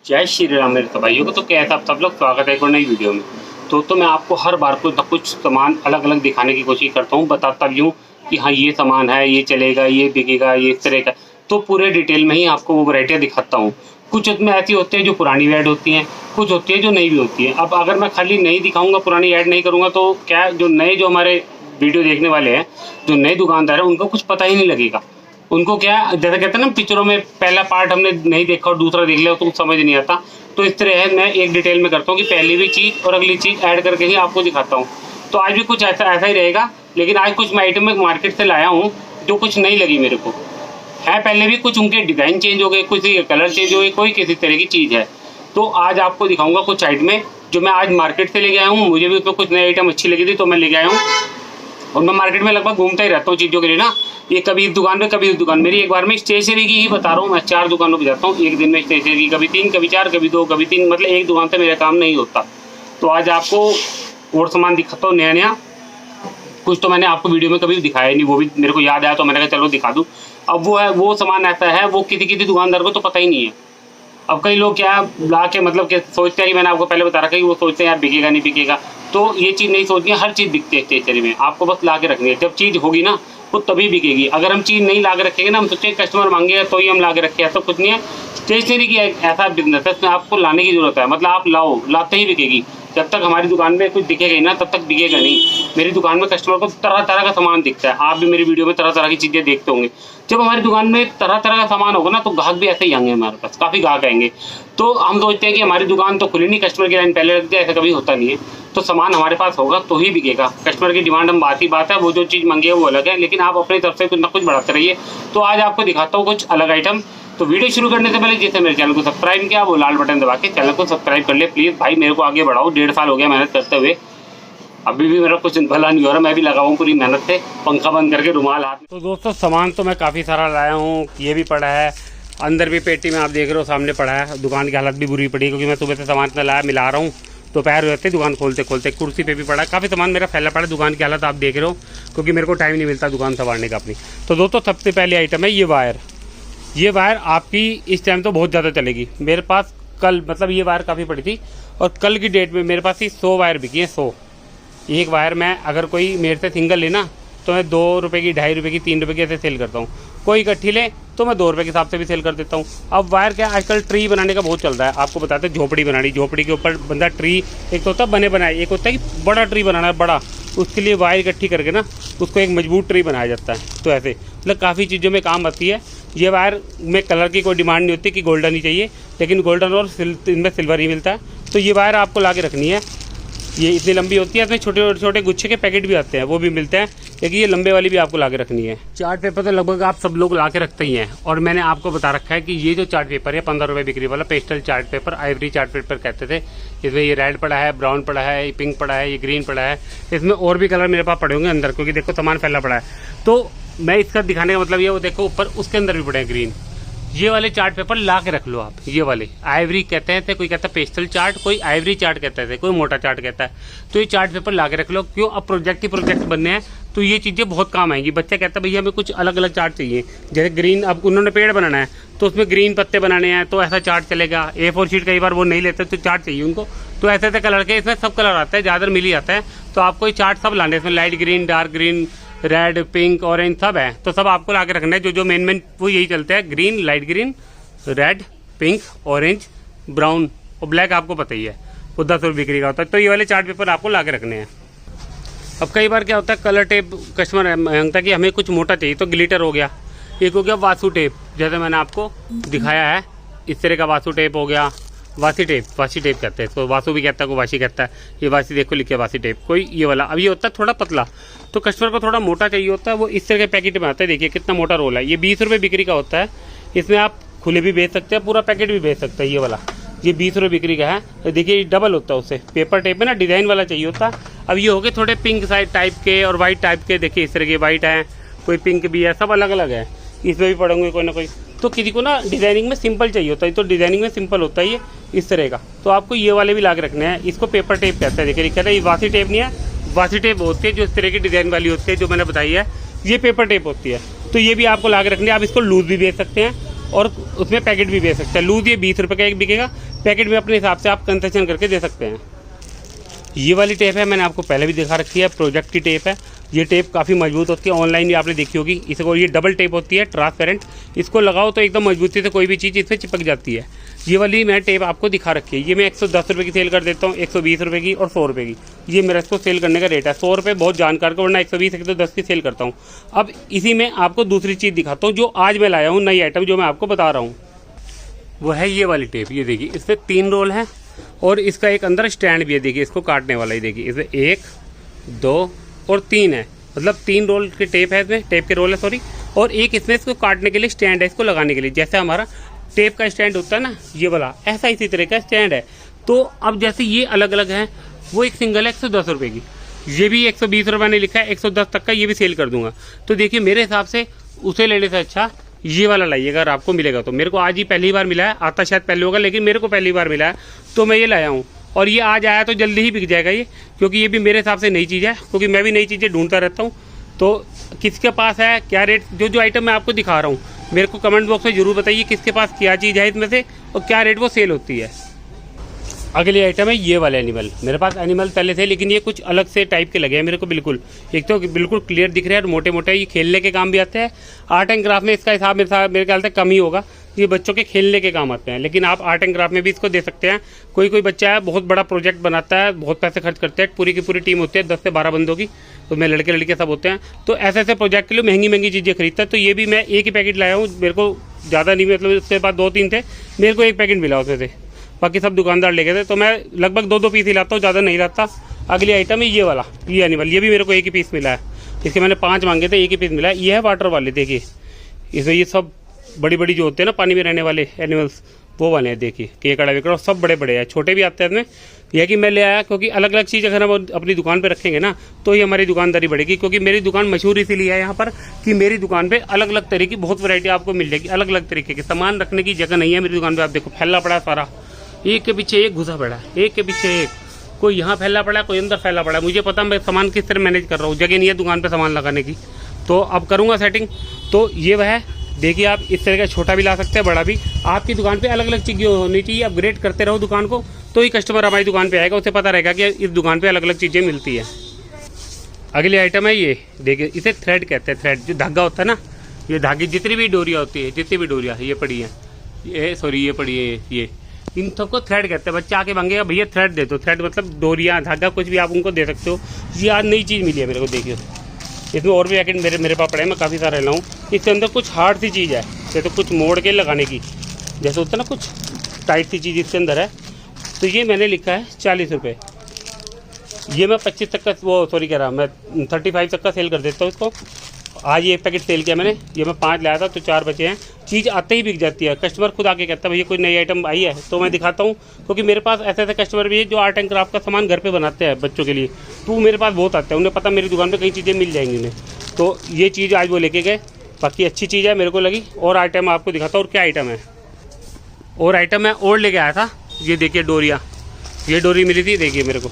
जय श्री राम मेरे तो भाइयों को। तो कैसा आप सब लोग, स्वागत है एक और नई वीडियो में। तो मैं आपको हर बार कुछ ना कुछ सामान अलग अलग दिखाने की कोशिश करता हूँ, बताता भी हूँ कि हाँ ये सामान है, ये चलेगा, ये बिकेगा, ये इस तरह का। तो पूरे डिटेल में ही आपको वो वैरायटियाँ दिखाता हूँ। कुछ उसमें ऐसी होती है जो पुरानी ऐड होती हैं, कुछ होती है जो नई भी होती है। अब अगर मैं खाली नई दिखाऊँगा, पुरानी ऐड नहीं करूँगा, तो क्या जो नए जो हमारे वीडियो देखने वाले हैं, जो नए दुकानदार हैं, उनको कुछ पता ही नहीं लगेगा। उनको क्या, जैसे कहते हैं ना पिक्चरों में, पहला पार्ट हमने नहीं देखा और दूसरा देख लिया तो समझ नहीं आता। तो इस तरह है, मैं एक डिटेल में करता हूँ कि पहली भी चीज़ और अगली चीज़ ऐड करके ही आपको दिखाता हूँ। तो आज भी कुछ ऐसा ही रहेगा, लेकिन आज कुछ मैं आइटम में मार्केट से लाया हूँ जो कुछ नहीं लगी मेरे को है। पहले भी कुछ उनके डिज़ाइन चेंज हो गए, कुछ कलर चेंज हो गए, कोई किसी तरह की चीज़ है। तो आज आपको दिखाऊँगा कुछ आइटमें जो मैं आज मार्केट से लेके आया हूँ। मुझे भी उसमें कुछ नई आइटम अच्छी लगी थी तो मैं लेके आया हूँ। और मैं मार्केट में लगभग घूमता ही रहता हूँ चीज़ों के लिए ना, ये कभी इस दुकान पे कभी उस दुकान। मेरी एक बार में स्टेशनरी की ही बता रहा हूँ, मैं 4 दुकानों पे जाता हूँ एक दिन में स्टेशनरी की, कभी 3, कभी 4, कभी 2, कभी 3, मतलब एक दुकान से मेरा काम नहीं होता। तो आज आपको और सामान दिखाता हूँ नया नया। कुछ तो मैंने आपको वीडियो में कभी दिखाया नहीं, वो भी मेरे को याद आया तो मैंने कहा चलो दिखा दूँ। अब वो सामान ऐसा है, वो किसी दुकानदार को तो पता ही नहीं है। अब कई लोग क्या ला के मतलब कि सोचते हैं कि मैंने आपको पहले बता रखा है कि वो सोचते हैं यार बिकेगा नहीं बिकेगा। तो ये चीज़ नहीं सोचनी है, हर चीज़ बिकती है स्टेशनरी में, आपको बस ला के रखनी है। जब चीज़ होगी ना वो तभी बिकेगी। अगर हम चीज़ नहीं ला के रखेंगे ना, हम सोचें कस्टमर मांगेगा तो ही हम ला के रखें, ऐसा कुछ नहीं है। स्टेशनरी की एक ऐसा बिजनेस है, इसमें आपको लाने की ज़रूरत है, मतलब आप लाओ, लाते ही बिकेगी। जब तक हमारी दुकान में कुछ दिखेगा ही ना, तब तक बिकेगा नहीं। मेरी दुकान में कस्टमर को तरह तरह का सामान दिखता है, आप भी मेरी वीडियो में तरह तरह की चीज़ें देखते होंगे। जब हमारी दुकान में तरह तरह का सामान होगा ना, तो ग्राहक भी ऐसे ही आएंगे, हमारे पास काफ़ी ग्राहक आएंगे। तो हम सोचते हैं कि हमारी दुकान तो खुली नहीं, कस्टमर की लाइन पहले रखते हैं, ऐसा कभी होता नहीं है। तो सामान हमारे पास होगा तो ही बिकेगा। कस्टमर की डिमांड हम बात ही बात है, वो जो चीज़ मांगे वो अलग है, लेकिन आप अपनी तरफ से कुछ ना कुछ बढ़ाते रहिए। तो आज आपको दिखाता हूँ कुछ अलग आइटम। तो वीडियो शुरू करने से पहले जिसने मेरे चैनल को सब्सक्राइब किया, वो लाल बटन दबा के चैनल को सब्सक्राइब कर ले प्लीज़। भाई मेरे को आगे बढ़ाओ, 1.5 साल हो गया मेहनत करते हुए, अभी भी मेरा कुछ भला नहीं हो रहा। मैं भी लगा हूँ पूरी मेहनत से, पंखा बंद करके रुमाल हाथ में। तो दोस्तों सामान तो मैं काफ़ी सारा लाया हूँ, ये भी पड़ा है अंदर भी पेटी में, आप देख रहे हो सामने पड़ा है। दुकान की हालत भी बुरी पड़ी क्योंकि मैं सुबह से सामान इतना लाया, मिला रहा हूँ, दोपहर हो जाते दुकान खोलते खोलते। कुर्सी पे भी पड़ा है, काफ़ी सामान मेरा फैला पड़ा है। दुकान की हालत आप देख रहे हो, क्योंकि मेरे को टाइम नहीं मिलता दुकान संभालने का अपनी। तो दोस्तों सबसे पहले आइटम है ये वायर। ये वायर आपकी इस टाइम तो बहुत ज़्यादा चलेगी। मेरे पास कल, मतलब ये वायर काफ़ी पड़ी थी और कल की डेट में मेरे पास ही 100 वायर बिकी हैं। 100 एक वायर में अगर कोई मेरे से सिंगल लेना तो मैं 2 रुपये की, 2.5 रुपये की, 3 रुपये की ऐसे सेल करता हूँ। कोई इकट्ठी ले तो मैं 2 रुपये के हिसाब से भी सेल कर देता हूँ। अब वायर क्या, आजकल ट्री बनाने का बहुत चल रहा है। आपको बताते हैं झोपड़ी बनानी, झोपड़ी के ऊपर बंदा ट्री, एक तो होता है बने बनाए, एक होता है कि बड़ा ट्री बनाना है बड़ा, उसके लिए वायर इकट्ठी करके ना उसको एक मजबूत ट्री बनाया जाता है। तो ऐसे मतलब काफ़ी चीज़ों में काम आती है। ये वायर में कलर की कोई डिमांड नहीं होती कि गोल्डन ही चाहिए, लेकिन गोल्डन और इनमें सिल्वर ही मिलता है। तो ये वायर आपको ला के रखनी है। ये इतनी लंबी होती है, इसमें छोटे छोटे गुच्छे के पैकेट भी आते हैं, वो भी मिलते हैं, लेकिन ये लंबे वाली भी आपको ला के रखनी है। चार्ट पेपर तो लगभग आप सब लोग ला के रखते ही हैं, और मैंने आपको बता रखा है कि ये जो चार्ट पेपर है 15 रुपये बिक्री वाला pastel chart paper, Ivory chart paper कहते थे। इसमें ये रेड पड़ा है, ब्राउन पड़ा है, ये पिंक पड़ा है, ये ग्रीन पड़ा है। इसमें और भी कलर मेरे पास पड़े होंगे अंदर, क्योंकि देखो सामान फैला पड़ा है। तो मैं इसका दिखाने का मतलब ये, वो देखो ऊपर उसके अंदर भी पड़े हैं ग्रीन। ये वाले चार्ट पेपर ला के रख लो आप। ये वाले आइवरी कहते हैं थे, कोई कहता है पेस्टल चार्ट, कोई आइवरी चार्ट कहता है, कोई मोटा चार्ट कहता है। तो ये चार्ट पेपर ला के रख लो। क्यों, अब प्रोजेक्ट बनने हैं तो ये चीज़ें बहुत काम आएंगी। बच्चा कहता है भैया हमें कुछ अलग अलग चार्ट चाहिए, जैसे ग्रीन, अब उन्होंने पेड़ बनाना है तो उसमें ग्रीन पत्ते बनाने हैं, तो ऐसा चार्ट चलेगा। A4 शीट कई बार वो नहीं लेते तो चार्ट चाहिए उनको, तो ऐसे ऐसे कलर के, इसमें सब कलर आता है, ज़्यादा मिल ही आता है। तो आपको ये चार्ट सब लाने, इसमें light green, dark green, red, pink, orange सब है। तो सब आपको ला के रखना है। जो मेन वो यही चलते हैं, green, light green, red, pink, orange, brown और ब्लैक, आपको पता ही है, वो 10 रुपये बिक्री का होता है। तो ये वाले चार्ट पेपर आपको ला के रखने हैं। अब कई बार क्या होता है, कलर टेप कस्टमर मांगता है कि हमें कुछ मोटा चाहिए, तो ग्लिटर हो गया, एक हो गया वासु टेप, जैसे मैंने आपको दिखाया है इस तरह का वासु टेप हो गया। वासी टेप कहते हैं इसको, वासु भी कहता है, कोई वासी कहता है। ये वासी देखो लिखे वासी टेप, कोई ये वाला। अब ये होता है थोड़ा पतला, तो कस्टमर को थोड़ा मोटा चाहिए होता है, वो इस तरह के पैकेट में आता है। देखिए कितना मोटा रोल है। ये 20 रुपये बिक्री का होता है। इसमें आप खुले भी बेच सकते हैं, पूरा पैकेट भी बेच सकते हैं। ये वाला ये 20 रुपये बिक्री का है। तो देखिए ये डबल होता है उससे, पेपर टेप में ना डिज़ाइन वाला चाहिए होता है। अब ये हो गए थोड़े पिंक साइड टाइप के और वाइट टाइप के। देखिए इस तरह के वाइट हैं, कोई पिंक भी है, सब अलग अलग है। इसमें भी पड़ेंगे कोई ना कोई। तो किसी को ना डिज़ाइनिंग में सिंपल चाहिए होता है, तो डिज़ाइनिंग में सिंपल होता है ये इस तरह का। तो आपको ये वाले भी ला के रखने हैं। इसको पेपर टेप कहते हैं। देखिए लिखा है, ये वासी टेप नहीं है, वासी टेप होती है जो इस तरह की डिज़ाइन वाली होती है, जो मैंने बताई है, ये पेपर टेप होती है। तो ये भी आपको ला के रखनी है। आप इसको लूज भी बेच सकते हैं और उसमें पैकेट भी बेच सकते हैं। लूज ये 20 रुपये का एक बिकेगा, पैकेट भी अपने हिसाब से आप कंसेशन करके दे सकते हैं। ये वाली टेप है, मैंने आपको पहले भी दिखा रखी है, प्रोजेक्ट की टेप है। ये टेप काफ़ी मजबूत होती है, ऑनलाइन भी आपने देखी होगी। इसको ये डबल टेप होती है, ट्रांसपेरेंट, इसको लगाओ तो एकदम मजबूती से कोई भी चीज़ इससे चिपक जाती है। ये वाली मैं टेप आपको दिखा रखी है। ये मैं 110 रुपये की सेल कर देता हूँ, 120 रुपये की और 100 रुपये की। ये मेरा इसको सेल करने का रेट है। 100 रुपये बहुत जानकार को, वरना 120 110 की सेल करता हूँ। अब इसी में आपको दूसरी चीज़ दिखाता हूँ जो आज मैं लाया हूँ, नई आइटम जो मैं आपको बता रहा हूँ, वो है ये वाली टेप। ये देखिए, इसमें 3 रोल हैं और इसका एक अंदर स्टैंड भी है। देखिए इसको काटने वाला ही, देखिए इसमें 1 2 और 3 है, मतलब 3 रोल के टेप है इसमें, टेप के रोल है सॉरी, और एक इसमें इसको काटने के लिए स्टैंड है, इसको लगाने के लिए। जैसे हमारा टेप का स्टैंड होता है ना ये वाला, ऐसा इसी तरह का स्टैंड है। तो अब जैसे ये अलग अलग हैं, वो एक सिंगल है 110 रुपये की, ये भी 120 रुपये ने लिखा है, 110 तक का ये भी सेल कर दूंगा। तो देखिए मेरे हिसाब से उसे लेने से अच्छा ये वाला लाइए, अगर आपको मिलेगा तो। मेरे को आज ही पहली बार मिला है, आता शायद पहले होगा, लेकिन मेरे को पहली बार मिला है तो मैं ये लाया हूँ। और ये आज आया तो जल्दी ही बिक जाएगा ये, क्योंकि ये भी मेरे हिसाब से नई चीज़ है, क्योंकि मैं भी नई चीज़ें ढूंढता रहता हूँ। तो किसके पास है क्या रेट, जो आइटम मैं आपको दिखा रहा हूँ, मेरे को कमेंट बॉक्स में जरूर बताइए किसके पास क्या चीज़ है इसमें से और क्या रेट वो सेल होती है। अगली आइटम है ये वाले एनिमल। मेरे पास एनिमल पहले थे, लेकिन ये कुछ अलग से टाइप के लगे हैं मेरे को। बिल्कुल एक तो बिल्कुल क्लियर दिख रहे हैं और मोटे मोटे, ये खेलने के काम भी आते हैं। आर्ट एंड क्राफ्ट में इसका हिसाब मेरे ख्याल से कम ही होगा, ये बच्चों के खेलने के काम आते हैं, लेकिन आप आर्ट एंड क्राफ्ट में भी इसको दे सकते हैं। कोई बच्चा है बहुत बड़ा प्रोजेक्ट बनाता है, बहुत पैसे खर्च करते हैं, पूरी की पूरी टीम होती है 10 से 12 बंदों की, उसमें लड़के लड़के सब होते हैं। तो ऐसे ऐसे प्रोजेक्ट के लिए महंगी महंगी चीज़ें खरीदता है। तो ये भी मैं एक ही पैकेट लाया हूँ, मेरे को ज़्यादा नहीं, मतलब उसके पास 2-3 थे, मेरे को एक पैकेट मिला उसमें से, बाकी सब दुकानदार ले गए थे। तो मैं लगभग 2-2 पीस ही लाता हूँ, ज़्यादा नहीं लाता। अगली आइटम है ये वाला, ये एनिमल, ये भी मेरे को एक ही पीस मिला है। इसके मैंने 5 मांगे थे, एक ही पीस मिला है। ये है वाटर वाले, देखिए इसमें ये सब बड़ी बड़ी जो होते हैं ना पानी में रहने वाले एनिमल्स, वो वाले हैं। देखिए केकड़ा वेकड़ा सब बड़े बड़े हैं, छोटे भी आते हैं इसमें। यह कि मैं ले आया क्योंकि अलग अलग चीज़ अगर हम अपनी दुकान पे रखेंगे ना तो ये हमारी दुकानदारी बढ़ेगी। क्योंकि मेरी दुकान मशहूर इसीलिए है यहाँ पर कि मेरी दुकान पे अलग अलग तरह की बहुत वैरायटी आपको मिल जाएगी। अलग अलग तरीके के सामान रखने की जगह नहीं है मेरी दुकान पर। आप देखो फैला पड़ा सारा, एक के पीछे एक घुसा पड़ा है, एक के पीछे एक, कोई यहाँ फैला पड़ा है, कोई अंदर फैला पड़ा है। मुझे पता मैं सामान किस तरह मैनेज कर रहा हूँ, जगह नहीं है दुकान पे सामान लगाने की। तो अब करूँगा सेटिंग। तो ये वह है, देखिए आप इस तरह का छोटा भी ला सकते हैं, बड़ा भी। आपकी दुकान पे अलग अलग चीज़ें होनी चाहिए, अपग्रेड करते रहो दुकान को, तो ही कस्टमर हमारी दुकान पे आएगा, उसे पता रहेगा कि इस दुकान पे अलग अलग चीज़ें मिलती है। अगली आइटम है ये, देखिए इसे थ्रेड कहते हैं। थ्रेड जो धागा होता है ना, ये धागे जितनी भी डोरियाँ होती है, जितनी भी डोरियाँ ये पड़ी है, ये सॉरी ये पड़ी है, ये इन सबको थ्रेड कहते हैं। बच्चा आके मांगेगा भैया थ्रेड दे दो, थ्रेड मतलब डोरियाँ धागा कुछ भी आप उनको दे सकते हो। ये आज नई चीज़ मिली है मेरे को, देखिए इसमें और भी पैकेट मेरे पास पड़े हैं, मैं काफ़ी सारे लाऊँ। इसके अंदर कुछ हार्ड सी चीज़ है, जैसे कुछ मोड़ के लगाने की, जैसे होता है ना कुछ टाइट सी चीज़ इसके अंदर है। तो ये मैंने लिखा है 40 रुपये। ये मैं 25 तक का, वो सॉरी कह रहा, मैं 35 तक का सेल कर देता हूँ इसको। आज ये एक पैकेट सेल किया मैंने, ये मैं 5 लाया था तो 4 बचे हैं। चीज़ आते ही बिक जाती है, कस्टमर खुद आके कहता है भैया कोई नई आइटम आई है, तो मैं दिखाता हूँ। क्योंकि मेरे पास ऐसे ऐसे कस्टमर भी है जो आर्ट एंड क्राफ्ट का सामान घर पे बनाते हैं बच्चों के लिए, तो मेरे पास बहुत आते हैं, उन्हें पता मेरी दुकान पे कई चीज़ें मिल जाएंगी उन्हें। तो ये चीज़ आज वो लेके गए, बाकी अच्छी चीज़ है मेरे को लगी। और आइटम आपको दिखाता हूँ और क्या आइटम है। और आइटम मैं और लेके आया था, ये देखिए डोरियाँ, ये डोरी मिली थी, देखिए मेरे को।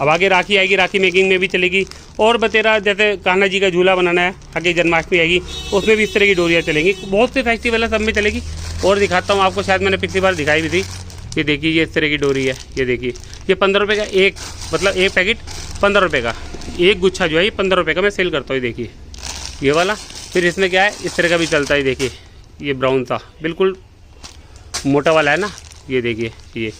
अब आगे राखी आएगी, राखी मेकिंग में भी चलेगी। और बतेरा जैसे कान्हा जी का झूला बनाना है, आगे जन्माष्टमी आएगी, उसमें भी इस तरह की डोरियाँ चलेंगी। बहुत से फेस्टिवल है, सब में चलेगी। और दिखाता हूँ आपको, शायद मैंने पिछली बार दिखाई भी थी। ये देखिए ये इस तरह की डोरी है, ये देखिए ये 15 रुपये का एक, मतलब एक पैकेट 15 रुपये का, एक गुच्छा जो है ये 15 रुपये का मैं सेल करता हूँ। देखिए ये वाला। फिर इसमें क्या है, इस तरह का भी चलता है, देखिए ये ब्राउन सा बिल्कुल मोटा वाला है ना, ये देखिए ये।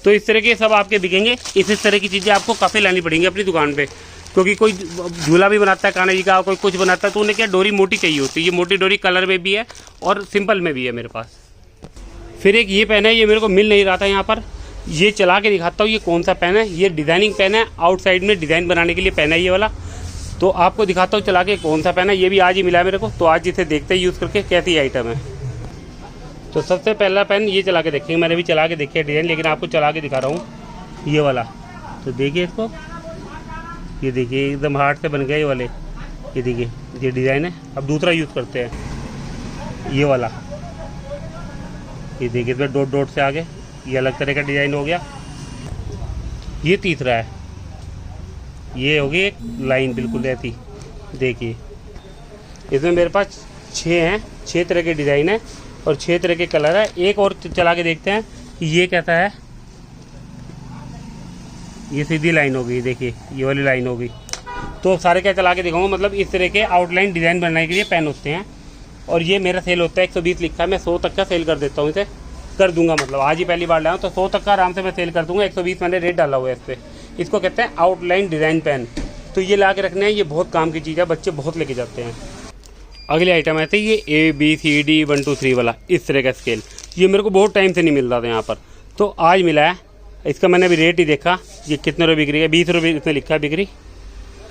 तो इस तरह के सब आपके बिकेंगे। इस तरह की चीज़ें आपको काफ़ी लानी पड़ेंगी अपनी दुकान पे, क्योंकि कोई झूला भी बनाता है कान्हा जी का, कोई कुछ बनाता है, तो उन्हें क्या डोरी मोटी चाहिए होती है। ये मोटी डोरी कलर में भी है और सिंपल में भी है मेरे पास। फिर एक ये पेन है, ये मेरे को मिल नहीं रहा था यहाँ पर, ये चला के दिखाता हूँ ये कौन सा पेन है। ये डिज़ाइनिंग पेन है, आउटसाइड में डिज़ाइन बनाने के लिए पेन है ये वाला। तो आपको दिखाता हूँ चला के कौन सा पेन है। ये भी आज ही मिला है मेरे को, तो आज इसे देखते ही यूज़ करके कैसी आइटम है। तो सबसे पहला पेन ये चला के देखेंगे, मैंने भी चला के देखी है डिज़ाइन, लेकिन आपको चला के दिखा रहा हूँ ये वाला। तो देखिए इसको, ये देखिए एकदम हार्ड से बन गया ये वाले, ये देखिए ये डिज़ाइन है। अब दूसरा यूज़ करते हैं ये वाला, ये देखिए इसमें डॉट डॉट से आगे ये अलग तरह का डिज़ाइन हो गया। ये तीसरा है, ये होगी एक लाइन बिल्कुल ऐसी, देखिए इसमें मेरे पास 6 हैं, 6 तरह के डिज़ाइन है। और 6 तरह के कलर है। एक और चला के देखते हैं ये कैसा है। ये सीधी लाइन हो गई, देखिए ये वाली लाइन हो गई। तो सारे क्या चला के दिखाऊंगा, मतलब इस तरह के आउटलाइन डिज़ाइन बनाने के लिए पेन होते हैं। और ये मेरा सेल होता है 120 लिखा है, मैं 100 तक का सेल कर देता हूँ, इसे कर दूंगा। मतलब आज ही पहली बार लाया हूँ तो 100 तक का आराम से मैं सेल कर दूंगा। 120 मैंने रेट डाला हुआ है इस पर। इसको कहते हैं आउटलाइन डिज़ाइन पेन। तो ये ला के रखने हैं, ये बहुत काम की चीज़ है, बच्चे बहुत लेके जाते हैं। अगले आइटम है ये ABCD 1 2 3 वाला इस तरह का स्केल। ये मेरे को बहुत टाइम से नहीं मिल रहा था यहाँ पर, तो आज मिला है। इसका मैंने अभी रेट ही देखा, ये कितने रुपये बिक्री है। 20 रुपये इसमें लिखा है बिक्री।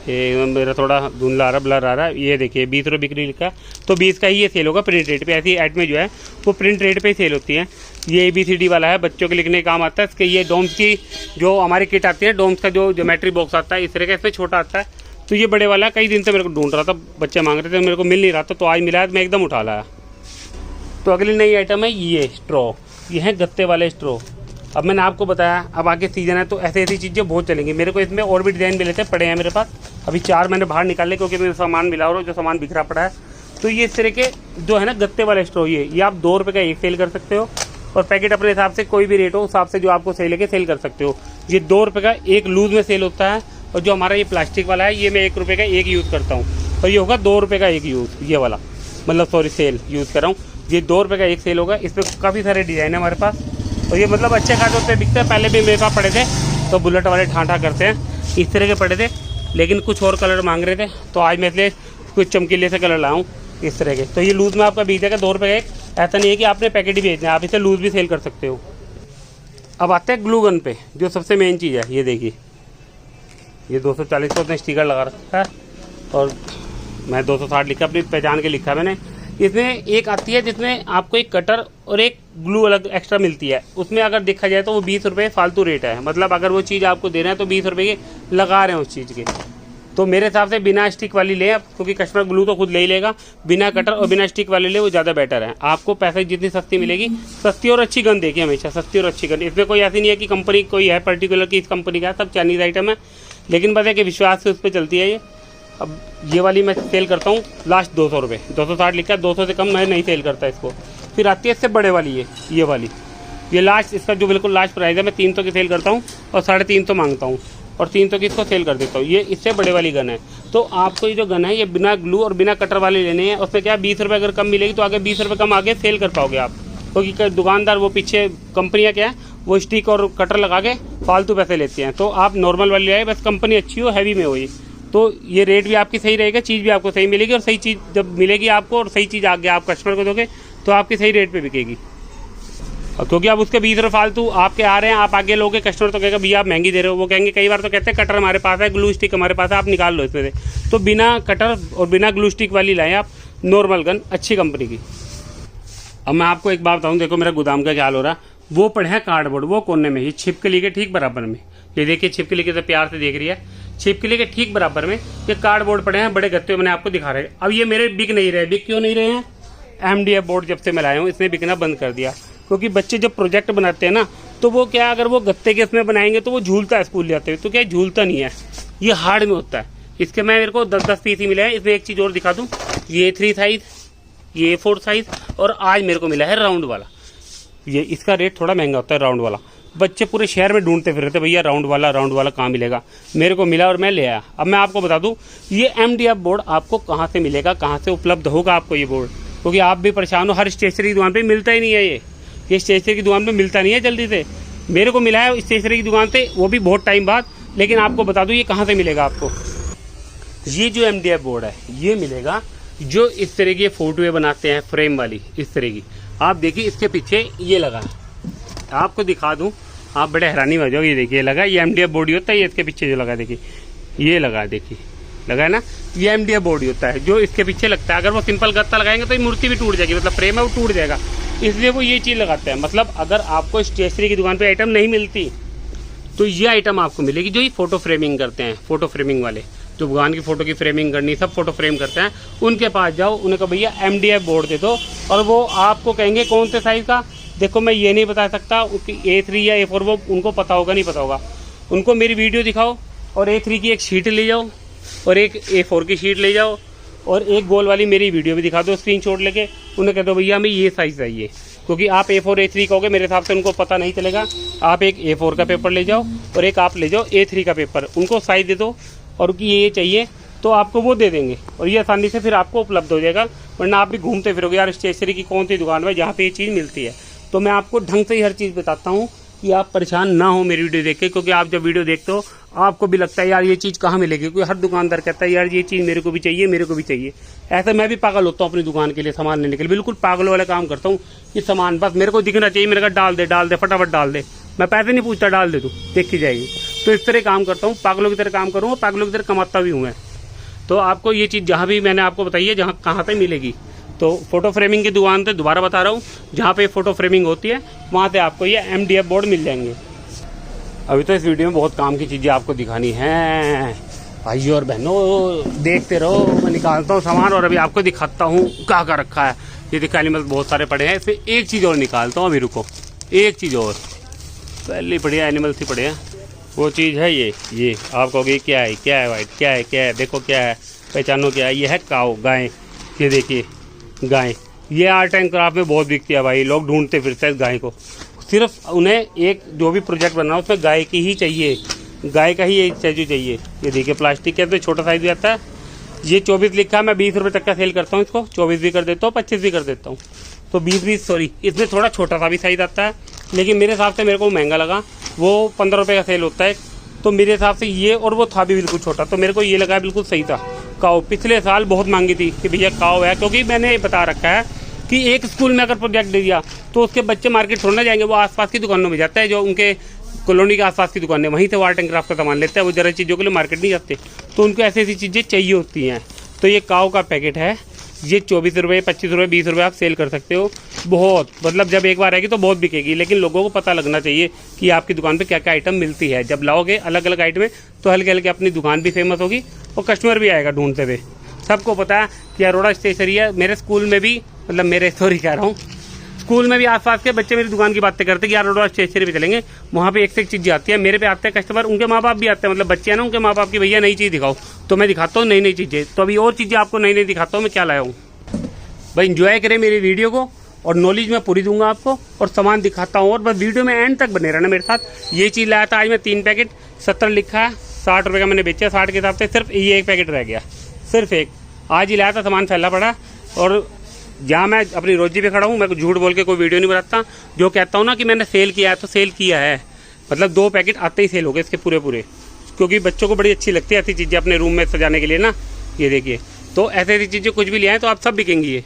ये मेरा थोड़ा धुंधला आ रहा, ब्लर आ रहा है। ये देखिए 20 रुपये बिक्री लिखा है, तो 20 का ही ये सेल होगा प्रिंट रेट पे। ऐसी ऐड में जो है वो प्रिंट रेट पे ही सेल होती है। ये ABCD वाला है, बच्चों के लिखने का काम आता है। इसके ये डोम्स की जो हमारी किट आती है, डोम्स का जो ज्योमेट्री बॉक्स आता है इस तरह का, इसमें छोटा आता है। तो ये बड़े वाला कई दिन से मेरे को ढूंढ रहा था, बच्चे मांग रहे थे, मेरे को मिल नहीं रहा था, तो आज मिला है, मैं एकदम उठा लाया। तो अगली नई आइटम है ये स्ट्रॉ। ये है गत्ते वाले स्ट्रॉ। अब मैंने आपको बताया अब आगे सीजन है तो ऐसी चीज़ें बहुत चलेंगी। मेरे को इसमें और भी डिज़ाइन मिले थे, पड़े हैं मेरे पास। अभी 4 मैंने बाहर निकाले क्योंकि मेरे सामान मिला और जो सामान बिखरा पड़ा है। तो ये इस तरह के जो है ना गत्ते वाले स्ट्रॉ, ये आप 2 रुपये का एक सेल कर सकते हो। और पैकेट अपने हिसाब से कोई भी रेट हो उस हिसाब से जो आपको सही लगे सेल कर सकते हो। ये 2 रुपये का एक लूज़ में सेल होता है। और जो हमारा ये प्लास्टिक वाला है ये मैं 1 रुपये का एक यूज़ करता हूँ, और ये होगा 2 रुपये का एक यूज़। ये वाला मतलब सॉरी सेल यूज़ कर रहा हूँ। ये 2 रुपये का एक सेल होगा। इस पर काफ़ी सारे डिज़ाइन है हमारे पास, और ये मतलब अच्छे खासे होते हैं, बिकते हैं। पहले भी मेरे पास पड़े थे, तो बुलेट वाले ठाठा करते हैं इस तरह के पड़े थे, लेकिन कुछ और कलर मांग रहे थे, तो आज मैं इसलिए कुछ चमकीले से कलर लाऊं इस तरह के। तो ये लूज़ में आपका बिक जाएगा 2 रुपये का एक। ऐसा नहीं है कि आपने पैकेट ही भेजना है, आप इसे लूज़ भी सेल कर सकते हो। अब आते हैं ग्लू गन पे, जो सबसे मेन चीज़ है। ये देखिए ये 240 का उसने स्टिकर लगा रखा है, और मैं 260 लिखा, अपनी पहचान के लिखा है मैंने। इसमें एक आती है जिसमें आपको एक कटर और एक ग्लू अलग एक्स्ट्रा मिलती है। उसमें अगर देखा जाए तो वो 20 रुपये फालतू रेट है। मतलब अगर वो चीज़ आपको दे रहे हैं तो 20 रुपये के लगा रहे हैं उस चीज़ के। तो मेरे हिसाब से बिना स्टिक वाली ले आप, क्योंकि कस्टमर ग्लू तो खुद ले ही लेगा। बिना कटर और बिना स्टिक वाली ले, वो ज़्यादा बेटर है। आपको पैसे जितनी सस्ती मिलेगी, सस्ती और अच्छी गन देखिए हमेशा, सस्ती और अच्छी गन। इसमें कोई ऐसी नहीं है कि कंपनी कोई है पर्टिकुलर की इस कंपनी का, सब चाइनीज़ आइटम है, लेकिन बस है कि विश्वास से उस पर चलती है ये। अब ये वाली मैं सेल करता हूँ लास्ट 200 रुपये, 260 लिखा है, 200 से कम मैं नहीं सेल करता इसको। फिर आती है इससे बड़े वाली ये वाली, ये लास्ट, इसका जो बिल्कुल लास्ट प्राइस है, मैं 300 की सेल करता हूँ और 350 मांगता हूँ, और 300 की इसको सेल कर देता हूँ। ये इससे बड़े वाली गन है। तो आपको ये जो गन है ये बिना ग्लू और बिना कटर वाली लेनी है। उसमें क्या 20 रुपये अगर कम मिलेगी तो आगे 20 रुपये कम आगे सेल कर पाओगे आप, क्योंकि दुकानदार वो पीछे कंपनियाँ क्या है वो स्टिक और कटर लगा के फालतू पैसे लेते हैं। तो आप नॉर्मल वाली आए, बस कंपनी अच्छी हो, हैवी में हो, ये तो ये रेट भी आपकी सही रहेगा, चीज़ भी आपको सही मिलेगी। और सही चीज़ जब मिलेगी आपको और सही चीज़ आगे आप कस्टमर को दोगे तो आपकी सही रेट पे बिकेगी। और क्योंकि आप उसके 20 रुपये फालतू आपके आ रहे हैं, आप आगे लोगे, कस्टमर तो कहेगा भैया आप महंगी दे रहे हो। वो कहेंगे, कई बार तो कहते हैं कटर हमारे पास है, ग्लू स्टिक हमारे पास है, आप निकाल लो इसमें से। तो बिना कटर और बिना ग्लू स्टिक वाली लाएँ आप, नॉर्मल गन अच्छी कंपनी की। अब मैं आपको एक बात बताऊँ, देखो मेरा गोदाम का क्या हाल हो रहा है। वो पड़े हैं कार्डबोर्ड, वो कोने में, ये छिपकली के ठीक बराबर में। ये देखिए छिपकली के तो प्यार से देख रही है, छिपकली के ठीक बराबर में ये कार्डबोर्ड पड़े हैं, बड़े गत्ते मैंने आपको दिखा रहे हैं। अब ये मेरे बिक नहीं रहे। बिक क्यों नहीं रहे हैं? MDF बोर्ड जब से मैं लाया हूँ इसने बिकना बंद कर दिया। क्योंकि बच्चे जब प्रोजेक्ट बनाते हैं ना, तो वो क्या, अगर वो गत्ते के इसमें बनाएंगे तो वो झूलता है स्कूल जाते हुए, तो क्या झूलता नहीं है, ये हार्ड में होता है। इसके मैं मेरे को 10-10 पीस ही मिले हैं। इसमें एक चीज़ और दिखा दूँ, ये 3 साइज़, ये 4 साइज़, और आज मेरे को मिला है राउंड वाला। ये इसका रेट थोड़ा महंगा होता है राउंड वाला। बच्चे पूरे शहर में ढूंढते फिर रहे थे, भैया राउंड वाला कहाँ मिलेगा। मेरे को मिला और मैं ले आया। अब मैं आपको बता दूं, ये MDF बोर्ड आपको कहाँ से मिलेगा, कहाँ से उपलब्ध होगा आपको ये बोर्ड, क्योंकि आप भी परेशान हो। हर स्टेशनरी की दुकान पे मिलता ही नहीं है ये स्टेशनरी की दुकान पे मिलता नहीं है जल्दी से। मेरे को मिला है स्टेशनरी की दुकान से, वो भी बहुत टाइम बाद। लेकिन आपको बता दूँ ये कहाँ से मिलेगा आपको। ये जो MDF बोर्ड है ये मिलेगा जो इस तरह की फोटोएँ बनाते हैं, फ्रेम वाली इस तरह की। आप देखिए इसके पीछे ये लगा है, आपको दिखा दूं, आप बड़े हैरानी हो जाओगे। ये देखिए लगा, ये MDF बोर्ड ही होता है। ये इसके पीछे जो लगा देखिए, ये लगा, देखिए लगा है ना, ये MDF बोर्ड ही होता है जो इसके पीछे लगता है। अगर वो सिंपल गत्ता लगाएंगे तो ये मूर्ति भी टूट जाएगी, मतलब फ्रेम है वो टूट जाएगा, इसलिए वो ये चीज़ लगाते हैं। मतलब अगर आपको स्टेशनरी की दुकान पर आइटम नहीं मिलती तो ये आइटम आपको मिलेगी, जो ये फोटो फ्रेमिंग करते हैं, फोटो फ्रेमिंग वाले, जो भगवान की फ़ोटो की फ्रेमिंग करनी, सब फोटो फ्रेम करते हैं। उनके पास जाओ, उन्हें कहो भैया MDF बोर्ड दे दो, और वो आपको कहेंगे कौन से साइज़ का। देखो मैं ये नहीं बता सकता कि A3 या A4, वो उनको पता होगा नहीं पता होगा। उनको मेरी वीडियो दिखाओ और A3 की एक शीट ले जाओ और एक A4 की शीट ले जाओ और एक गोल वाली मेरी वीडियो भी दिखा दो स्क्रीनशॉट लेके। उन्हें कह दो भैया हमें ये साइज़ चाहिए, क्योंकि आप A4 A3 कहोगे मेरे हिसाब से उनको पता नहीं चलेगा। आप एक A4 का पेपर ले जाओ और एक आप ले जाओ A3 का पेपर, उनको साइज़ दे दो और कि ये चाहिए तो आपको वो दे देंगे और ये आसानी से फिर आपको उपलब्ध हो जाएगा। वरना आप भी घूमते फिरोगे यार स्टेशनरी की कौन सी दुकान है जहाँ पे ये चीज़ मिलती है। तो मैं आपको ढंग से ही हर चीज़ बताता हूँ कि आप परेशान ना हो मेरी वीडियो देख के, क्योंकि आप जब वीडियो देखते हो आपको भी लगता है यार ये चीज़ कहाँ मिलेगी, क्योंकि हर दुकानदार कहता है यार ये चीज़ मेरे को भी चाहिए, मेरे को भी चाहिए। ऐसे मैं भी पागल होता हूँ अपनी दुकान के लिए सामान लेने के लिए, बिल्कुल पागलों वाले काम करता हूँ कि सामान बस मेरे को दिखना चाहिए, मेरे को डाल दे फटाफट डाल दे, मैं पैसे नहीं पूछता, डाल दे तू देखी जाएगी। तो इस तरह काम करता हूँ, पागलों की तरह काम करूँगा, पागलों की तरह कमाता भी हूँ मैं। तो आपको ये चीज़ जहाँ भी मैंने आपको बताई है जहाँ कहाँ पे मिलेगी, तो फ़ोटो फ्रेमिंग की दुकान पे दोबारा बता रहा हूँ, जहाँ पे फ़ोटो फ्रेमिंग होती है वहाँ से आपको ये MDF बोर्ड मिल जाएंगे। अभी तो इस वीडियो में बहुत काम की चीज़ें आपको दिखानी हैं भाइयों और बहनों, देखते रहो। मैं निकालता हूँ सामान और अभी आपको दिखाता हूँ क्या क्या रखा है। ये देखो एनिमल्स बहुत सारे पड़े हैं, इसमें एक चीज़ और निकालता हूँ, अभी रुको, एक चीज़ और पहले बढ़िया एनिमल्स ही पड़े हैं। वो चीज़ है ये आप कहोगे क्या है वाइट, क्या है, देखो क्या है, पहचानो क्या है, ये है काऊ, गाय। ये देखिए गाय, ये आर्ट एंड क्राफ्ट में बहुत बिकती है भाई, लोग ढूंढते फिरते हैं गाय को। सिर्फ उन्हें एक जो भी प्रोजेक्ट बनना है उसमें गाय की ही चाहिए, गाय का ही एक स्टैचू चाहिए। ये देखिए प्लास्टिक के, तो छोटा साइज भी आता है। ये 24 लिखा है, मैं 20 रुपये तक का सेल करता हूँ इसको, 24 भी कर देता हूँ, 25 भी कर देता हूँ। तो 20 सॉरी, इसमें थोड़ा छोटा सा भी साइज आता है, लेकिन मेरे हिसाब से मेरे को महंगा लगा, वो 15 रुपये का सेल होता है। तो मेरे हिसाब से ये, और वो था भी बिल्कुल छोटा, तो मेरे को ये लगा बिल्कुल सही था। काऊ पिछले साल बहुत मांगी थी कि भैया काऊ है, क्योंकि मैंने बता रखा है कि एक स्कूल में अगर प्रोजेक्ट दे दिया तो उसके बच्चे मार्केट थोड़ा ना जाएंगे, वो आसपास की दुकानों में जाता है, जो उनके कॉलोनी के आसपास की दुकानें, वहीं से वो आर्ट एंड क्राफ्ट का सामान लेते हैं, वो ज़रा चीज़ों के लिए मार्केट नहीं जाते। तो उनको ऐसी ऐसी चीज़ें चाहिए होती हैं। तो ये काऊ का पैकेट है, ये 24 रुपये, 25 रुपये, 20 रुपये आप सेल कर सकते हो। बहुत मतलब जब एक बार आएगी तो बहुत बिकेगी, लेकिन लोगों को पता लगना चाहिए कि आपकी दुकान पे क्या क्या आइटम मिलती है। जब लाओगे अलग अलग आइटम तो हल्के हल्के अपनी दुकान भी फेमस होगी और कस्टमर भी आएगा ढूंढते हुए। सबको पता है कि अरोड़ा स्टेशनरी है। मेरे स्कूल में भी, मतलब मेरे सॉरी कह रहा हूँ, स्कूल में भी आसपास के बच्चे मेरी दुकान की बातें करते हैं कि यार अरोड़ा स्टेशनरी पे चलेंगे, वहाँ पे एक से एक चीज़ें आती है। मेरे पे आते हैं कस्टमर, उनके माँ बाप भी आते हैं, मतलब बच्चे हैं ना, उनके माँ बाप की भैया नई चीज़ दिखाओ, तो मैं दिखाता हूँ नई नई चीज़ें। तो अभी और चीज़ें आपको नई नई दिखाता हूँ मैं क्या लाया हूँ। भाई इंजॉय करें मेरी वीडियो को, और नॉलेज मैं पूरी दूंगा आपको, और सामान दिखाता हूँ, और बस वीडियो में एंड तक बने रहना मेरे साथ। ये चीज़ लाया था आज मैं 3 पैकेट, 70 लिखा है, 60 रुपये का मैंने बेचा, 60 के हिसाब से सिर्फ ये एक पैकेट रह गया, सिर्फ एक। आज ही लाया था, सामान फैला पड़ा। और जहाँ मैं अपनी रोजी पे खड़ा हूँ, मैं झूठ बोल के कोई वीडियो नहीं बनाता। जो कहता हूँ ना कि मैंने सेल किया है तो सेल किया है, मतलब 2 पैकेट आते ही सेल हो गए इसके पूरे, क्योंकि बच्चों को बड़ी अच्छी लगती है ऐसी चीज़ें अपने रूम में सजाने के लिए ना। ये देखिए, तो ऐसी ऐसी चीज़ें कुछ भी ले आए तो आप सब बिकेंगी ये।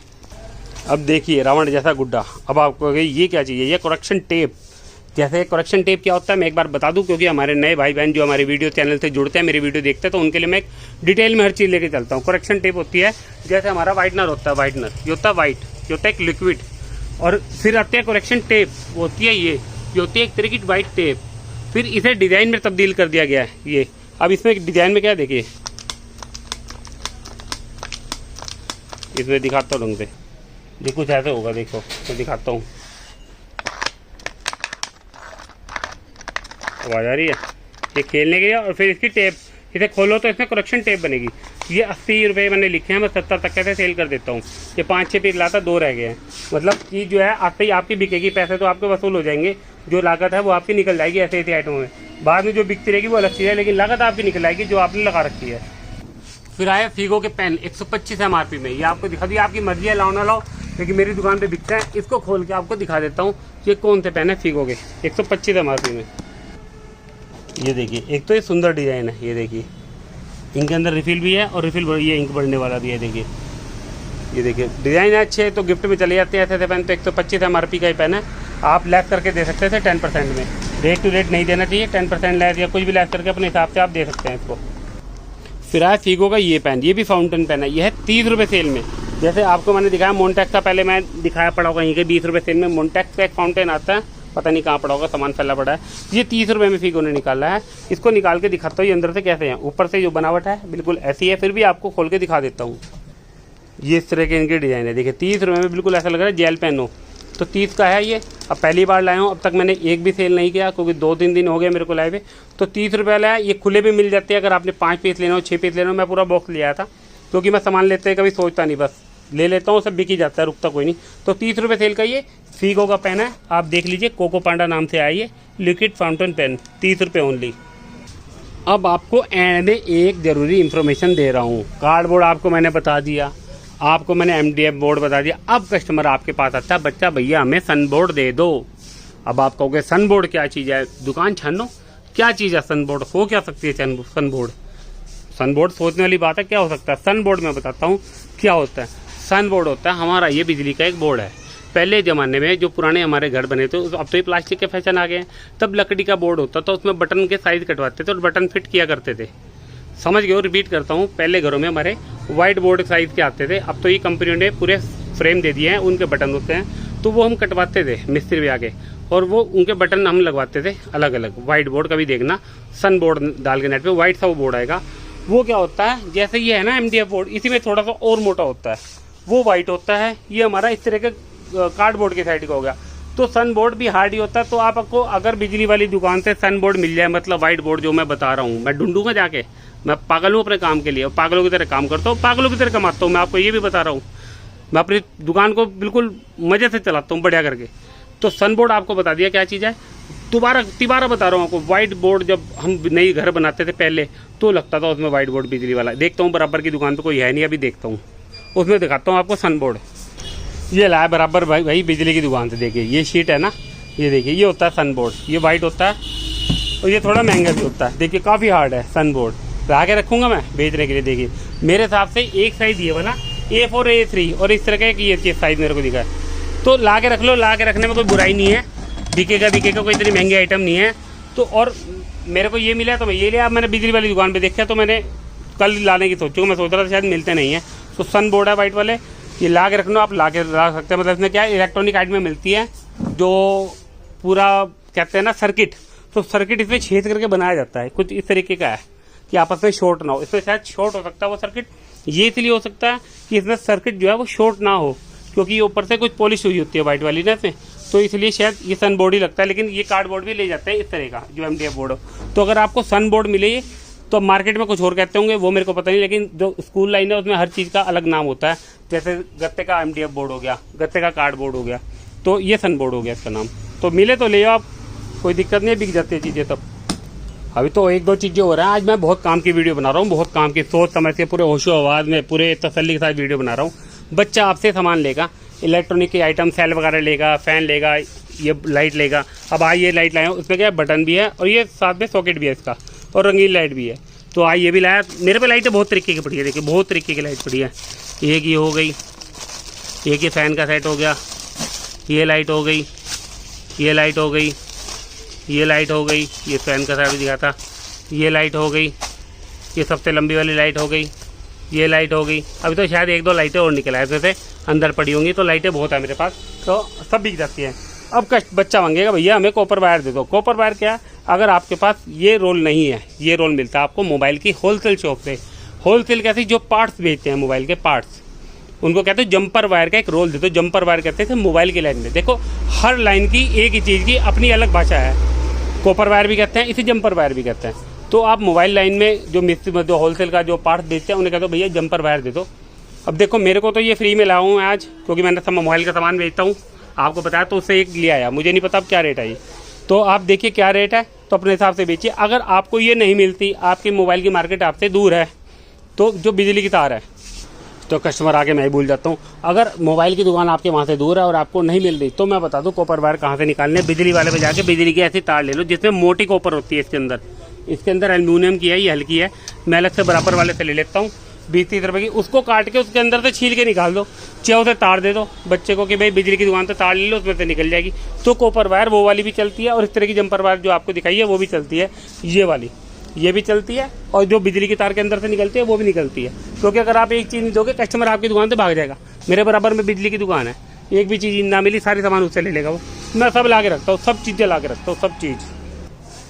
अब देखिए रावण जैसा गुड्डा, अब आपको ये क्या चाहिए, ये करेक्शन टेप। जैसे करेक्शन टेप क्या होता है मैं एक बार बता दूं, क्योंकि हमारे नए भाई बहन जो हमारे वीडियो चैनल से जुड़ते हैं, मेरी वीडियो देखते हैं, तो उनके लिए मैं एक डिटेल में हर चीज़ लेके चलता हूँ। करेक्शन टेप होती है, जैसे हमारा वाइटनर होता है, वाइटनर ये होता है वाइट, ये होता है एक लिक्विड, और फिर आते हैं करेक्शन टेप, वो होती है ये होती है एक तरह की वाइट टेप। फिर इसे डिज़ाइन में तब्दील कर दिया गया है ये। अब इसमें डिज़ाइन में क्या देखिए, इसमें दिखाता हूँ ढंग से, ये कुछ ऐसे होगा, देखो मैं दिखाता हूँ, आवाज़ आ रही है, ये खेलने के लिए। और फिर इसकी टेप, इसे खोलो तो इसमें करेक्शन टेप बनेगी। ये 80 रुपये मैंने लिखे हैं, मैं 70 तक कैसे सेल कर देता हूँ। ये 5-6 पीस लाता, 2 रह गए हैं, मतलब कि जो है आते ही आपकी बिकेगी, पैसे तो आपके वसूल हो जाएंगे, जो लागत है वो आपकी निकल जाएगी ऐसे ऐसे आइटमों में। बाद में जो बिकती रहेगी वो अलग चीज़ है, लेकिन लागत आपकी निकल आएगी जो आपने लगा रखी है। फिर आए फीगो के पेन 125 MRP में, ये आपको दिखा दिया, आपकी मर्जी है लाओ ना लाओ, लेकिन मेरी दुकान पे बिकते हैं। इसको खोल के आपको दिखा देता हूँ ये कौन से पेन है फीगो के 125 MRP में। ये देखिए, एक तो ये सुंदर डिज़ाइन है, ये देखिए इनके अंदर रिफिल भी है और रिफिल ये इंक बढ़ने वाला भी है। देखिए ये देखिए डिज़ाइन है अच्छे, तो गिफ्ट में चले जाते हैं ऐसे पेन। तो 125 MRP का ही पेन है, आप लेस करके दे सकते थे 10% में। रेट टू रेट नहीं देना चाहिए, 10% लेस या कुछ भी लेस करके अपने हिसाब से आप दे सकते हैं इसको। फिर आया फीगो का ये पेन, ये भी फाउंटेन पेन है, ये है 30 रुपये सेल में। जैसे आपको मैंने दिखाया मोन्टेक्स का, पहले मैं दिखाया पड़ा होगा कहीं के 20 रुपये सेल में मोन्टेक्स का एक फाउंटेन आता है, पता नहीं कहाँ पड़ा होगा, सामान फैला पड़ा है। ये 30 रुपये में फीगो ने निकाला है। इसको निकाल के दिखाता हूँ ये अंदर से कैसे है। ऊपर से जो बनावट है बिल्कुल ऐसी है, फिर भी आपको खोल के दिखा देता हूँ। ये इस तरह के इनके डिज़ाइन है, देखिए 30 रुपये में बिल्कुल ऐसा लग रहा है जेल पेन हो। तो 30 का है ये। अब पहली बार लाया हूँ, अब तक मैंने एक भी सेल नहीं किया, क्योंकि 2-3 दिन हो गए मेरे को लाए हुए। तो 30 रुपये वाला है, ये खुले भी मिल जाते हैं। अगर आपने 5 पीस लेना हो, 6 पीस लेना हो, मैं पूरा बॉक्स ले आया था, क्योंकि मैं सामान लेते हैं कभी सोचता नहीं, बस ले लेता हूँ, सब बिक ही जाता है, रुकता कोई नहीं। तो 30 रुपये सेल का ये फीगो का पेन है, आप देख लीजिए, कोको पांडा नाम से आया ये लिक्विड फाउंटेन पेन, 30 रुपये ओनली। अब आपको एंड में एक ज़रूरी इन्फॉर्मेशन दे रहा हूँ। कार्डबोर्ड आपको मैंने बता दिया, आपको मैंने MDF बोर्ड बता दिया। अब कस्टमर आपके पास आता है, बच्चा भैया हमें सन बोर्ड दे दो। अब आप कहोगे सन बोर्ड क्या चीज़ है, दुकान छानो, क्या चीज़ है सन बोर्ड, हो क्या सकती है सन बोर्ड। सन बोर्ड सोचने वाली बात है, क्या हो सकता है सन बोर्ड, मैं बताता हूँ क्या होता है। सन बोर्ड होता है हमारा ये बिजली का एक बोर्ड है। पहले ज़माने में जो पुराने हमारे घर बने थे, अब तो ये प्लास्टिक के फैशन आ गए हैं, तब लकड़ी का बोर्ड होता था, उसमें बटन के साइज़ कटवाते थे और बटन फिट किया करते थे। समझ गए हो, रिपीट करता हूँ, पहले घरों में हमारे वाइट बोर्ड साइज़ के आते थे, अब तो ये कंपनियों ने पूरे फ्रेम दे दिए हैं, उनके बटन होते हैं, तो वो हम कटवाते थे मिस्त्री भी आके, और वो उनके बटन हम लगवाते थे अलग अलग। वाइट बोर्ड का भी देखना, सन बोर्ड डाल के नेट पे वाइट सा वो बोर्ड आएगा। वो क्या होता है, जैसे ये है ना MDF बोर्ड, इसी में थोड़ा सा और मोटा होता है, वो वाइट होता है। ये हमारा इस तरह का कार्डबोर्ड की साइड का हो गया। तो सन बोर्ड भी हार्ड ही होता है। तो आपको अगर बिजली वाली दुकान से सन बोर्ड मिल जाए, मतलब वाइट बोर्ड जो मैं बता रहा हूँ, मैं ढूंढूंगा जाके, मैं पागल हूँ अपने काम के लिए, पागलों की तरह काम करता हूँ, पागलों की तरह कमाता हूँ। मैं आपको ये भी बता रहा हूँ, मैं अपनी दुकान को बिल्कुल मज़े से चलाता हूँ, बढ़िया करके। तो सन बोर्ड आपको बता दिया क्या चीज़ है। दोबारा बता रहा हूँ आपको, वाइट बोर्ड जब हम नई घर बनाते थे पहले, तो लगता था उसमें वाइट बोर्ड बिजली वाला। देखता हूँ बराबर की दुकान पे कोई है नहीं, अभी देखता हूँ, उसमें दिखाता हूँ आपको सन बोर्ड। ये लाया बराबर भाई बिजली की दुकान से, देखिए ये शीट है ना, ये देखिए, ये होता है सन बोर्ड, ये वाइट होता है और ये थोड़ा महंगा भी होता है। देखिए काफ़ी हार्ड है सन बोर्ड, ला के रखूँगा मैं बेचने के लिए। देखिए मेरे हिसाब से एक साइज़ ये बना A4 A3 और इस तरह का ये साइज़ मेरे को दिखा है। तो ला के रख लो, ला के रखने में कोई बुराई नहीं है, बिकेगा कोई इतनी महंगी आइटम नहीं है। तो और मेरे को ये मिला तो मैं ये लिया। मैंने बिजली वाली दुकान पे देखा तो मैंने कल लाने की सोचूँ, मैं सोच रहा था शायद मिलते नहीं है। तो सन बोर्ड है वाइट वाले, ये ला के रखना, आप ला सकते हैं। मतलब इसमें क्या है, इलेक्ट्रॉनिक आइटम में मिलती है जो पूरा कहते हैं ना सर्किट, तो सर्किट इसमें छेद करके बनाया जाता है, कुछ इस तरीके का है कि आपस में शॉर्ट ना हो। इसमें शायद शॉर्ट हो सकता है वो सर्किट, ये इसलिए हो सकता है कि इसमें सर्किट जो है वो शॉर्ट ना हो, क्योंकि ऊपर से कुछ पॉलिश हुई होती है वाइट वाली ना इसमें, तो इसलिए शायद ये सन बोर्ड ही लगता है। लेकिन ये कार्ड बोर्ड भी ले जाते हैं इस तरह का जो MDF बोर्ड हो। तो अगर आपको सन बोर्ड मिले तो मार्केट में कुछ और कहते होंगे, वो मेरे को पता नहीं, लेकिन जो स्कूल लाइन है उसमें हर चीज़ का अलग नाम होता है। जैसे गत्ते का MDF बोर्ड हो गया, गत्ते का कार्ड बोर्ड हो गया, तो ये सन बोर्ड हो गया इसका नाम। तो मिले तो ले आप, कोई दिक्कत नहीं, बिक जाती है चीज़ें तब। अभी तो एक दो चीज़ें हो रहा है। आज मैं बहुत काम की वीडियो बना रहा हूँ, बहुत काम की, सोच समझ के पूरे होशो आवाज़ में पूरे तसल्ली के साथ वीडियो बना रहा हूँ। बच्चा आपसे सामान लेगा, इलेक्ट्रॉनिक के आइटम, सेल वगैरह लेगा, फ़ैन लेगा, ये लाइट लेगा। अब ये लाइट लाया हूँ, उसमें क्या बटन भी है और ये साथ में सॉकेट भी है इसका, और रंगीन लाइट भी है। तो ये भी लाया। मेरे पे लाइटें बहुत तरीके की पड़ी है, देखिए बहुत तरीके की लाइट पड़ी है। एक ये हो गई, एक ये फ़ैन का सेट हो गया, ये लाइट हो गई, ये लाइट हो गई, ये लाइट हो गई, ये फ़ैन का सेट भी दिखा था, ये लाइट हो गई, ये सबसे लंबी वाली लाइट हो गई, ये लाइट हो गई। अभी तो शायद एक दो लाइटें और निकल आए थे अंदर पड़ी होंगी, तो लाइटें बहुत है मेरे पास, तो सब बिक जाती हैं। अब बच्चा मांगेगा भैया हमें कॉपर वायर दे दो। कॉपर वायर क्या, अगर आपके पास ये रोल नहीं है, ये रोल मिलता है आपको मोबाइल की होलसेल शॉप से। होलसेल कैसे, जो पार्ट्स बेचते हैं मोबाइल के पार्ट्स, उनको कहते हैं जंपर वायर का एक रोल दे दो। जंपर वायर कहते हैं मोबाइल की लाइन में। देखो हर लाइन की एक ही चीज़ की अपनी अलग भाषा है। कॉपर वायर भी कहते हैं, इसे जंपर वायर भी कहते हैं। तो आप मोबाइल लाइन में जो मिस्त्री, जो होलसेल का जो पार्ट्स बेचते हैं, उन्हें कहते हो भैया जंपर वायर दे दो। अब देखो मेरे को तो ये फ्री में लाया हूँ आज, क्योंकि मैंने सब मोबाइल का सामान बेचता हूँ, आपको बताया, तो उससे एक ले आया। मुझे नहीं पता अब क्या रेट है ये, तो आप देखिए क्या रेट है, तो अपने हिसाब से बेचिए। अगर आपको ये नहीं मिलती, आपके मोबाइल की मार्केट आपसे दूर है, तो जो बिजली की तार है, तो कस्टमर आके मैं ही भूल जाता हूँ। अगर मोबाइल की दुकान आपके वहाँ से दूर है और आपको नहीं मिल रही, तो मैं बता दूँ कॉपर वायर कहाँ से निकालने। बिजली वाले पे जाके बिजली की ऐसी तार ले लो जिसमें मोटी कॉपर होती है। इसके अंदर एल्यूमिनियम की है, ये हल्की है। मैं अलग से बराबर वाले से ले लेता हूँ 20-30 रुपये की, उसको काट के उसके अंदर से छील के निकाल दो, चाहे उसे तार दे दो बच्चे को कि भाई बिजली की दुकान से तार ले लो, उसमें से निकल जाएगी। तो कॉपर वायर वो वाली भी चलती है, और इस तरह की जंपर वायर जो आपको दिखाई है वो भी चलती है, ये वाली ये भी चलती है, और जो बिजली की तार के अंदर से निकलती है वो भी निकलती है। क्योंकि अगर आप एक चीज़ नहीं दोगे, कस्टमर आपकी दुकान से भाग जाएगा। मेरे बराबर में बिजली की दुकान है, एक भी चीज़ ना मिली, सारी सामान उससे ले लेगा वो। मैं सब ला के रखता हूँ, सब चीज़ें ला के रखता हूँ, सब चीज़।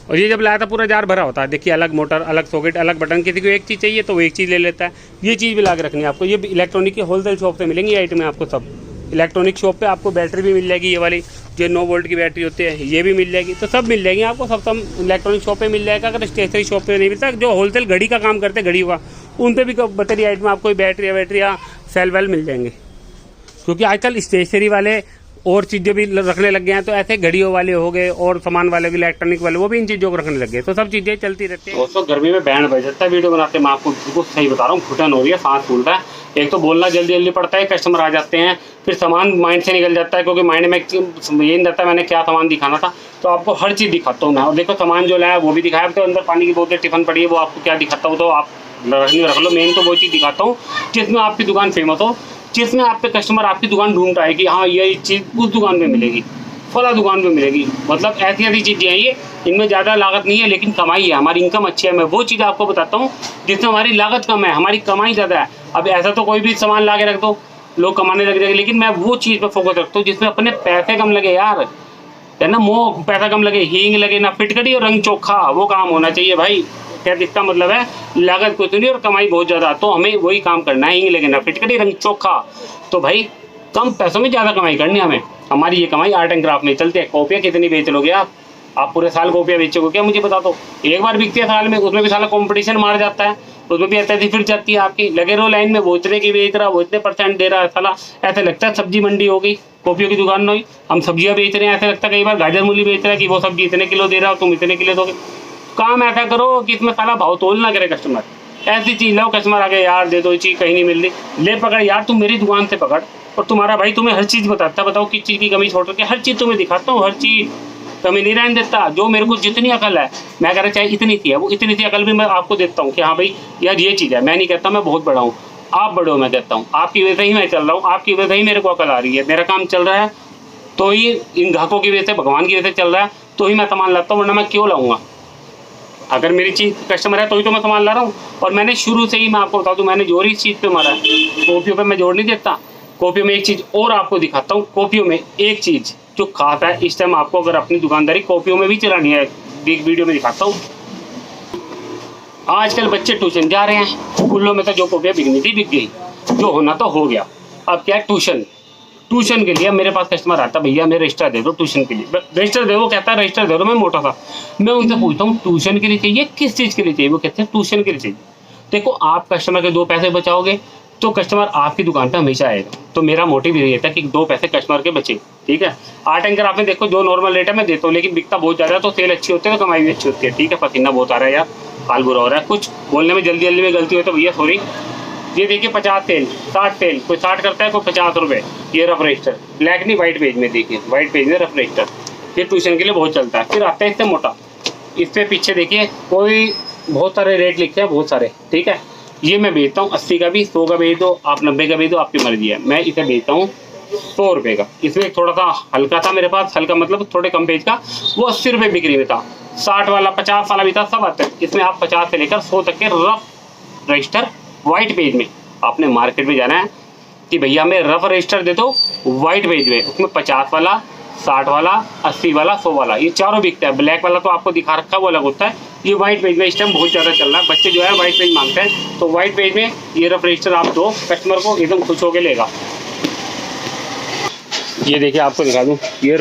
और ये जब लाया था पूरा जार भरा होता है। देखिए अलग मोटर, अलग सॉकेट, अलग बटन। किसी को एक चीज़ चाहिए तो वो एक चीज़ ले लेता है। ये चीज़ भी ला के रखनी है आपको। ये इलेक्ट्रॉनिक की होलसेल शॉप से मिलेंगी आइटमें आपको सब। इलेक्ट्रॉनिक शॉप पे आपको बैटरी भी मिल जाएगी, ये वाली जो 9 वोल्ट की बैटरी होती है, ये भी मिल जाएगी। तो सब मिल जाएगी आपको, सब इलेक्ट्रॉनिक शॉप पे मिल जाएगा। अगर स्टेशनरी शॉप पे नहीं मिलता, जो होलसेल घड़ी का काम करते हैं, घड़ी का, उन पर भी बैटरी आइटम आपको बैटरी या सेल वेल मिल जाएंगे। क्योंकि आजकल स्टेशनरी वाले और चीजें भी रखने लग गए हैं, तो ऐसे घड़ियों वाले हो गए और सामान वाले भी, इलेक्ट्रॉनिक वाले, वो भी इन चीजों को रखने लग गए, तो सब चीजें चलती रहती है। दोस्तों गर्मी में बैंड बज जाता है वीडियो बनाते, मैं आपको बिल्कुल सही बता रहा हूँ, घुटन हो रही है, सांस फूल रहा है। एक तो बोलना जल्दी जल्दी पड़ता है, कस्टमर आ जाते हैं, फिर सामान माइंड से निकल जाता है, क्योंकि माइंड में ये नहीं रहता मैंने क्या सामान दिखाना था। तो आपको हर चीज़ दिखाता हूँ मैं, और देखो सामान जो लाया वो भी दिखाया, तो अंदर पानी की बोतल टिफिन पड़ी है, वो आपको क्या दिखाता हूँ, तो आप रख लो। मेन तो वो चीज़ दिखाता हूँ जिसमें आपकी दुकान फेमस हो, जिसमें आप पे कस्टमर आपकी दुकान ढूंढता है कि हाँ ये चीज़ उस दुकान पे मिलेगी, फला दुकान पे मिलेगी। मतलब ऐसी ऐसी चीज़ें हैं ये, इनमें ज़्यादा लागत नहीं है लेकिन कमाई है, हमारी इनकम अच्छी है। मैं वो चीज़ आपको बताता हूँ जिसमें हमारी लागत कम है, हमारी कमाई ज़्यादा है। अब ऐसा तो कोई भी सामान ला के रख दो, लोग कमाने लग जाएंगे, लेकिन मैं वो चीज़ पर फोकस रखता हूँ जिसमें अपने पैसे कम लगे यार, है ना, मोह पैसा कम लगे, हींग लगे ना, फिटकड़ी और रंग चोखा, वो काम होना चाहिए भाई। क्या इसका मतलब है लागत कुछ नहीं और कमाई बहुत ज़्यादा, तो हमें वही काम करना है, हींग लगे ना, फिटकड़ी रंग चोखा। तो भाई कम पैसों में ज़्यादा कमाई करनी है हमें। हमारी ये कमाई आर्ट एंड क्राफ्ट में चलती है। कॉपियाँ कितनी बेच लोगे आप पूरे साल कॉपियाँ बेचोगे क्या, मुझे बता दो। एक बार बिकती है साल में, उसमें भी साला कंपटीशन मार जाता है, उसमें भी ऐसी फिर जाती है आपकी, लगे रहो लाइन में, वो इतने की बेच रहा, वो इतने % दे रहा है, साला ऐसा लगता है सब्जी मंडी हो गई, कॉपियों की दुकान नहीं, हम सब्जियां बेच रहे हैं, ऐसा लगता है कई बार गाजर मूली बेच रहा है कि वो सब्जी इतने किलो दे रहा हो, तुम इतने किलो दोगे। काम ऐसा करो कि इसमें साला भाव तोल ना करे कस्टमर, ऐसी चीज़ लो, कस्टमर आगे यार दे दो, चीज़ कहीं नहीं मिल रही, ले पकड़ यार, तुम मेरी दुकान से पकड़, और तुम्हारा भाई तुम्हें हर चीज़ बताता, बताओ किस चीज़ की कमी छोड़ के, हर चीज़ तुम्हें दिखाता हूँ, हर चीज़ कमी नहीं रहने देता। जो मेरे को जितनी अकल है, मैं कह रहा चाहे इतनी सी है, वो इतनी सी अकल भी मैं आपको देता हूँ कि हाँ भाई यार ये चीज़ है। मैं नहीं कहता मैं बहुत बड़ा हूँ, आप बड़े हो, मैं कहता हूँ आपकी वजह से ही मैं चल रहा हूँ, आपकी वजह से ही मेरे को अकल आ रही है, मेरा काम चल रहा है तो ही, इन ग्राहकों की वजह से, भगवान की वजह से चल रहा है तो ही मैं सामान लाता हूँ, वरना मैं क्यों लाऊंगा। अगर मेरी चीज़ कस्टमर है तो ही तो मैं सामान ला रहा हूँ। और मैंने शुरू से ही, मैं आपको बता दूँ, मैंने जोर इस चीज़ पे मारा है, कॉपियों पे मैं जोर नहीं देता। कॉपियों में एक चीज़ और आपको दिखाता हूँ, कॉपियों में एक चीज़ जो खाता है इस टाइम आपको, अगर अपनी दुकानदारी कॉपियों में भी चलानी है, वीडियो में दिखाता हूँ। आजकल बच्चे ट्यूशन जा रहे हैं, स्कूलों में तो जो कॉपियाँ बिकनी थी बिक गई, जो होना तो हो गया। अब क्या है, ट्यूशन के लिए मेरे पास कस्टमर आता, भैया मेरे रजिस्टर दे दो ट्यूशन के लिए, रजिस्टर दे दो, कहता है रजिस्टर दे दो, मैं मोटा था, मैं उनसे पूछता हूँ ट्यूशन के लिए चाहिए, किस चीज़ के लिए चाहिए, वो कहते हैं ट्यूशन के लिए चाहिए। देखो आप कस्टमर के 2 पैसे बचाओगे तो कस्टमर आपकी दुकान पर हमेशा आएगा, तो मेरा मोटिव यही रहता है कि 2 पैसे कस्टमर के बचे, ठीक है। आर्ट एंड क्राफ्ट में देखो जो नॉर्मल रेट है मैं देता हूँ, लेकिन बिकता बहुत ज़्यादा है, तो सेल अच्छी होती है तो कमाई भी अच्छी होती है, ठीक है। पसीना बहुत आ रहा है यार, हाल बुरा हो रहा है, कुछ बोलने में जल्दी में गलती हो तो भैया सॉरी। ये देखिए 50 सेल, 60 सेल, कोई 60 करता है, कोई 50 रुपये। ये रफ रजिस्टर, ब्लैक नहीं वाइट पेज में, देखिए वाइट पेज में रफ रजिस्टर, ये ट्यूशन के लिए बहुत चलता है। फिर आता है इससे मोटा, इस पे पीछे देखिए कोई बहुत सारे रेट लिखते हैं, बहुत सारे, ठीक है। ये मैं बेचता हूँ 80 का भी, 100 का बेच दो, आप 90 का बेच दो, आपकी मर्जी है। मैं इसे बेचता हूँ 100 रुपये का। इसमें थोड़ा सा हल्का था मेरे पास, हल्का मतलब थोड़े कम पेज का, वो 80 रुपये बिक्री में था। 60 वाला 50 वाला भी था, सब आते हैं। इसमें आप 50 से लेकर 100 तक के रफ रजिस्टर वाइट पेज में, आपने मार्केट में जाना है कि भैया हमें रफ रजिस्टर दे दो वाइट पेज में, उसमें 50 वाला, 60 वाला, 80 वाला, 100 वाला, ये चारों बिकता है। ब्लैक वाला तो आपको दिखा रखा है, वो अलग होता है। ये वाइट पेज में इस टाइम बहुत ज़्यादा चल रहा है, बच्चे जो है वाइट पेज मांगते हैं, तो वाइट पेज में ये रफ रजिस्टर आप दो, कस्टमर को एकदम खुश होकर लेगा। ये देखिए आपको दिखा दूँ, ये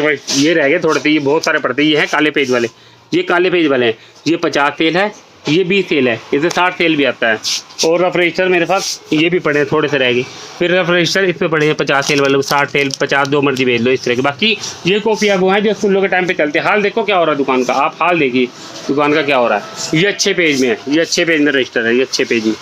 रह गए थोड़े से, ये बहुत सारे पड़ते हैं, ये है काले पेज वाले, ये काले पेज वाले हैं। ये 50 सेल है, ये 20 सेल है, इसे 60 सेल भी आता है। और रफ रजिस्टर मेरे पास ये भी पड़े हैं, थोड़े से रहेगी। फिर रफ रजिस्टर इस पे पड़े हैं 50 सेल वाले, 60 सेल, 50, जो मर्जी भेज लो इस तरह के। बाकी ये कॉपियाँ वो हैं जो स्कूलों के टाइम पे चलते हैं। हाल देखो क्या हो रहा है दुकान का, आप हाल देखिए दुकान का क्या हो रहा है। ये अच्छे पेज में है, ये अच्छे पेज में रजिस्टर है, ये अच्छे पेज में।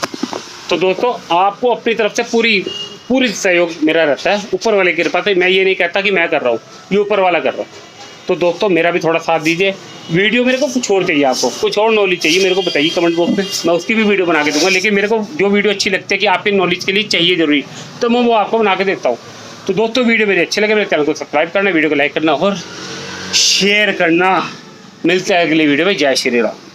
तो दोस्तों आपको अपनी तरफ से पूरी सहयोग मेरा रहता है, ऊपर वाले की कृपा से। मैं ये नहीं कहता कि मैं कर रहा हूँ, ये ऊपर वाला कर रहा हूँ। तो दोस्तों मेरा भी थोड़ा साथ दीजिए। वीडियो मेरे को कुछ और चाहिए, आपको कुछ और नॉलेज चाहिए, मेरे को बताइए कमेंट बॉक्स में, मैं उसकी भी वीडियो बना के दूंगा। लेकिन मेरे को जो वीडियो अच्छी लगती है कि आपके नॉलेज के लिए चाहिए जरूरी, तो मैं वो आपको बना के देता हूँ। तो दोस्तों वीडियो मेरे अच्छे लगे, मेरे चैनल को सब्सक्राइब करना, वीडियो को लाइक करना और शेयर करना। मिलते हैं अगली वीडियो में। जय श्री राम।